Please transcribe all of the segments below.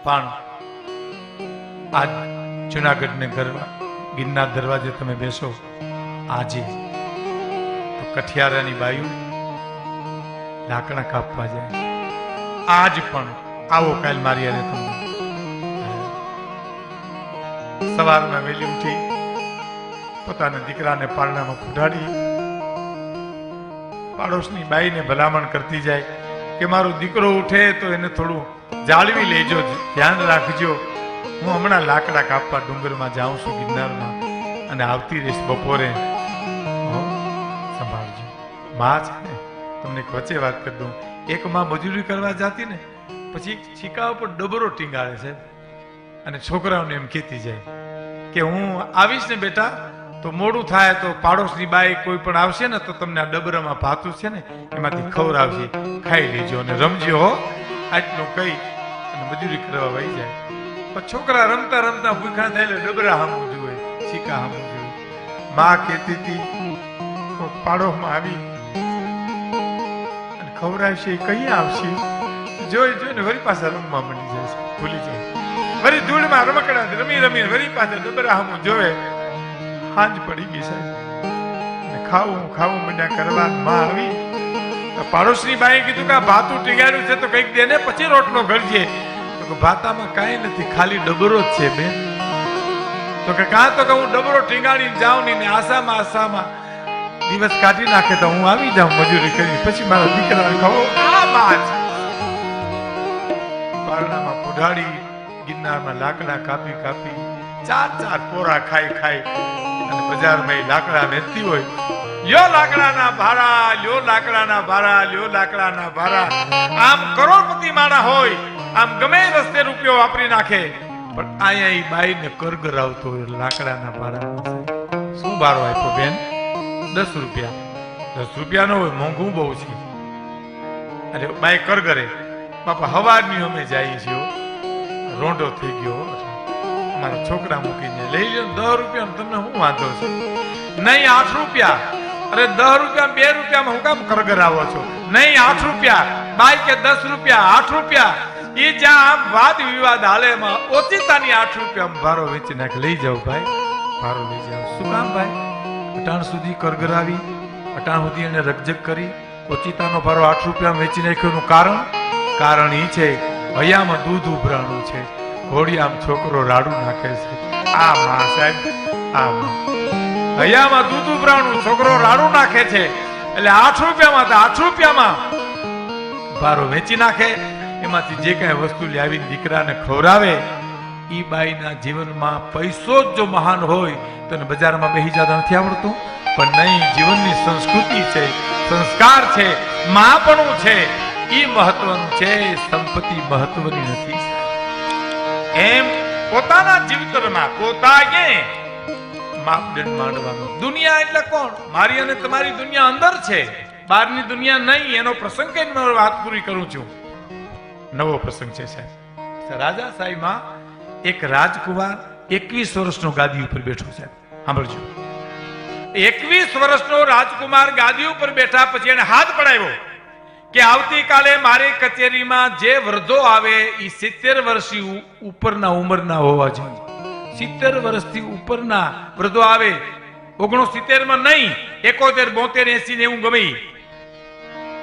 પણ આજ જુનાગઢ ને ગિરનાર દરવાજે તમે બેસો આજે તો કઠિયારાની બાયુ લાકડા કાપવા જાય. આજ પણ આવો કાલ મારી અને તમને સવારમાં વહેલી ઉઠી પોતાના દીકરાને પારણામાં પુઢાડી પાડોશની બાઈને ભલામણ કરતી જાય કે મારો દીકરો ઉઠે તો એને થોડું જાળવી લેજો, ધ્યાન રાખજો. હું હમણાં લાકડા કાપવા ડુંગરમાં જાઉં છું ગિરનારમાં અને આવતી રહીશ બપોરે, સંભાળજો. માં છે ને, તમને એક વચ્ચે વાત કરી દઉં. એક માં મજૂરી કરવા જાતી ને પછી છીકા ઉપર ડબરો ટીંગાળે છે અને છોકરાઓને એમ કહેતી જાય કે હું આવીશ ને બેટા તો મોડું થાય તો પાડોશની બાઈ કોઈ પણ આવશે ને તો તમને આ ડબરામાં ભાતું છે ને એમાંથી ખવડાવશે, ખાઈ લેજો અને રમજો હો. આટલું કહી અને મજૂરી કરવા વહી જાય. પણ છોકરા રમતા રમતા ભૂખા થાય એટલે ડબરા હામું જુએ, છીકા હામું જુએ. માં કહેતી હતી પાડોશમાં આવી અને ખવડાવશે, કઈ આવશે જોઈ જોઈને વળી પાછા રમવા મળી જાય છે, ભૂલી જાય. વળી ધૂળમાં રમકડા રમી રમી વળી પાછા ડબરા હામું જોવે. હાંજ પડી ગઈ સાહેબ અને ખાવું મંડ્યા કરવા. માં આવી પાડોશની બાઈએ કીધું કે ભાતું ટીંગાડ્યું છે તો કઈક દે ને પછી રોટલો ઘડજે. તો કે ભાતામાં કાંઈ નથી, ખાલી ડબરો જ છે બેન. તો કે કાં તો કે હું ડબરો ટીંગાડીને જાઉં ને આસામાં દિવસ કાઢી નાખે તો હું આવી જાઉં મજૂરી કરી, પછી મારા દીકરાને ખાવો. આ વાત પારણામાં પુઢાડી ગિરનારમાં લાકડા કાપી ચાર પોરા ખાઈ અને બજારમાં લાકડા વેચતી હોય. લ્યો લાકડાના ભાડા, લ્યો લાકડાના ભાડા, લ્યો લાકડાના ભાડા. આમ કરોડપતિ માણા હોય, આમ ગમે રસ્તે રૂપિયો વાપરી નાખે, પણ અહીંયા ઈ બાઈને કરગર આવતો હોય લાકડાના ભાડા. શું ભાડો આપ્યો બેન? 10 રૂપિયા. 10 રૂપિયા નો હોય, મોંઘું બહુ છે. અરે બાઈ કરગરે બાપા હવારની અમે જઈએ છીએ, રોંઢો થઈ ગયો, મારા છોકરા મૂકીને લઈ લો 10 રૂપિયા. તમને શું વાંધો છે? નહીં 8 રૂપિયા. અરે 10 રૂપિયા 2 રૂપિયામાં હું કામ કરગર આવો છો? નહીં 8 રૂપિયા. બાઈ કે 10 રૂપિયા 8 રૂપિયા. એ જ્યાં વાદ વિવાદ હાલે એમાં ઓચિતાની 8 રૂપિયા ભારો વેચી નાખે. લઈ જાઓ ભાઈ, ભારો લઈ જાઓ. શું કામ ભાઈ? અટાણ સુધી કરગર આવી, અટાણ સુધી એને રકજક કરી, ઓચિતાનો ભારો 8 રૂપિયા વેચી નાખ્યોનું કારણ એ છે હૈયામાં દૂધ ઉભરાણું છે, ઘોડિયામ છોકરો રાડું નાખે છે. આ માં સાહેબ, આ માં હૈયામાં દૂધ ઉભરાણું, છોકરો રાડું નાખે છે. એટલે 8 રૂપિયામાં 8 રૂપિયામાં ભારો વેચી નાખે. એમાંથી જે કઈ વસ્તુ લાવીને દીકરાને ખવડાવે. ઈ બાઈના જીવનમાં પૈસો જ જો મહાન હોય તો એને બજારમાં બેસી જતા નથી આવડતું. પણ નહીં, જીવનની સંસ્કૃતિ છે, સંસ્કાર છે, માપણું છે, ઈ મહત્વનું છે. સંપત્તિ મહત્વની નથી. એમ પોતાના જીવનમાં પોતાએ માપદંડ માંડવાનો. દુનિયા એટલે કોણ? મારી અને તમારી દુનિયા અંદર છે, બહારની દુનિયા નહીં. એનો પ્રસંગ કહીને વાત પૂરી કરું છું. નવો પ્રસંગ છે સાહેબ. રાજા સાહેબમાં એક રાજકુમાર 21 વર્ષનો ગાદી ઉપર બેઠો છે. સાંભળજો, 21 વર્ષનો રાજકુમાર ગાદી ઉપર બેઠા પછી એને હાથ પડાવ્યો કે આવતીકાલે મારી કચેરીમાં જે વૃદ્ધો આવે એ 70 વર્ષથી ઉપરના ઉંમરના હોવા જોઈએ. 70 વર્ષથી ઉપરના વૃદ્ધો આવે, 69 માં નહીં, 71, 72, 80 એવું ગમે.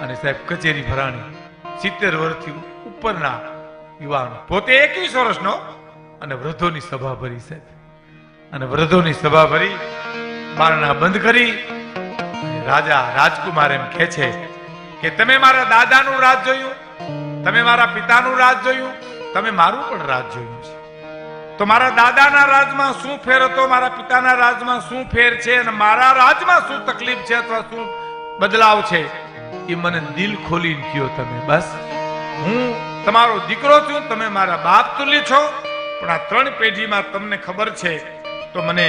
અને સાહેબ કચેરી ભરાણી 70 વર્ષથી ઉપરના યુવાનો, પોતે 21 વર્ષનો અને વૃદ્ધોની સભા ભરી સાહેબ. અને વૃદ્ધોની સભા ભરી, બારણા બંધ કરી. રાજા રાજકુમાર એમ કહે છે કે તમે મારા દાદાનું રાજ જોયું, તમે મારા પિતાનું રાજ જોયું, તમે મારું પણ રાજ જોયું છે. તો મારા દાદાના રાજમાં શું ફેર હતો, મારા પિતાના રાજમાં શું ફેર છે, અને મારા રાજમાં શું તકલીફ છે અથવા શું બદલાવ છે, એ મને દિલ ખોલીને કહો તમે. બસ હું તમારો દીકરો છું, તમે મારા બાપ તુલ્ય છો, પણ આ 3 પેઢીમાં તમને ખબર છે તો મને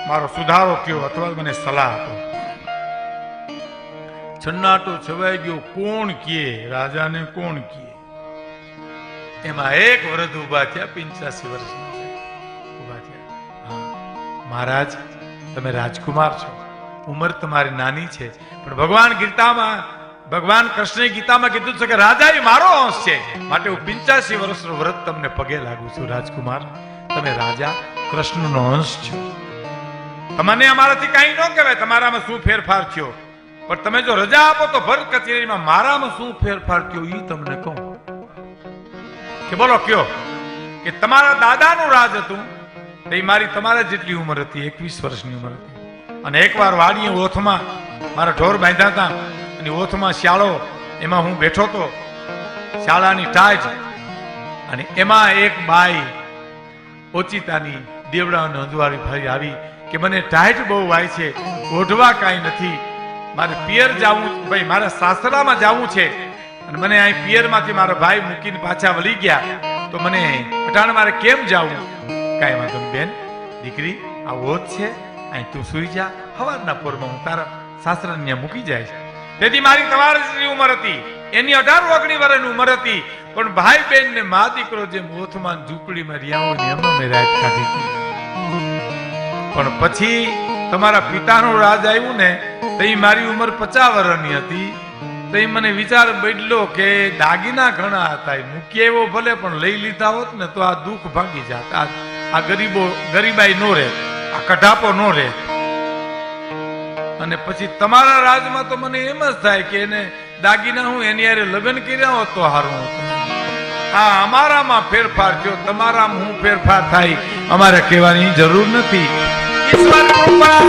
મારો સુધારો કયો અથવા મને સલાહ આપો. છન્નાટો છવાઈ ગયો. કોણ કહે? રાજાને કોણ કહે? એમાં એક વૃદ્ધ ઉભા થયા, 85 વર્ષના ઉભા થયા. મહારાજ, તમે રાજકુમાર છો, ઉંમર તમારી નાની છે, પણ ભગવાન ગીતામાં ભગવાન કૃષ્ણે ગીતામાં કીધું છે કે રાજા એ મારો અંશ છે, માટે હું 85 વર્ષનું વ્રત તમને પગે લાગુ છું રાજકુમાર. તમે રાજા કૃષ્ણનો અંશ છો. તમને અમારાથી કાંઈ ન કહેવાય, તમારામાં શું ફેરફાર થયો, પણ તમે જો રજા આપો તો ભર કચેરીમાં મારામાં શું ફેરફાર થયો એ તમને કહું. કે બોલો કયો. કે તમારા દાદાનું રાજ હતું તો એ મારી તમારા જેટલી ઉંમર હતી, 21 વર્ષની ઉંમર હતી. અને એકવાર વાડીએ ઓથમાં મારા ઢોર બાંધ્યા હતા અને ઓથમાં શાળો, એમાં હું બેઠો તો, શાળાની ટાજ, અને એમાં એક બાઈ ઓચિતાની દેવડાને અંજવાળી ભાઈ આવી કે મને ટાઈટ બહુ વાય છે, ઓઢવા કાંઈ નથી, મારે પિયર જવું, ભાઈ મારા સાસરામાં જવું છે, અને મને અહીં પિયરમાંથી મારા ભાઈ મૂકીને પાછા વળી ગયા, તો મને અટાણે મારે કેમ જવું? કાંઈ વાંધો નહીં બેન, દીકરી આ ઓત છે, અહીં તું સુઈ જા, સવારના પોરમાં હું તારા સાસરાને ત્યાં મૂકી જાય છે. તેથી મારી તમારી જેટલી ઉંમર હતી, એની 18-19 વર્ષની ઉંમર હતી, પણ ભાઈ બેન ને મા દીકરો જેમ ઓથમાં ઝૂંપડીમાં રહ્યા હોય ને એમાં મેં રાત કાઢી. પણ પછી તમારા પિતાનું રાજ આવ્યું ને, તો મારી ઉંમર 50 વર્ષની હતી. તો મને વિચાર બદલ્યો કે દાગીના ઘણા હતા, મૂકી એવો ભલે, પણ લઈ લીધા હોત ને તો આ દુઃખ ભાગી જાત, આ ગરીબાઈ નો રહે, આ કઢાપો નો રહે. અને પછી તમારા રાજમાં તો મને એમ જ થાય કે એને દાગીના હું એની હારે લગ્ન કર્યા હોત તો હારું. હા, અમારામાં ફેરફાર થયો, તમારામાં હું ફેરફાર થાય અમારે કહેવાની જરૂર નથી. ઈશ્વર કૃપા.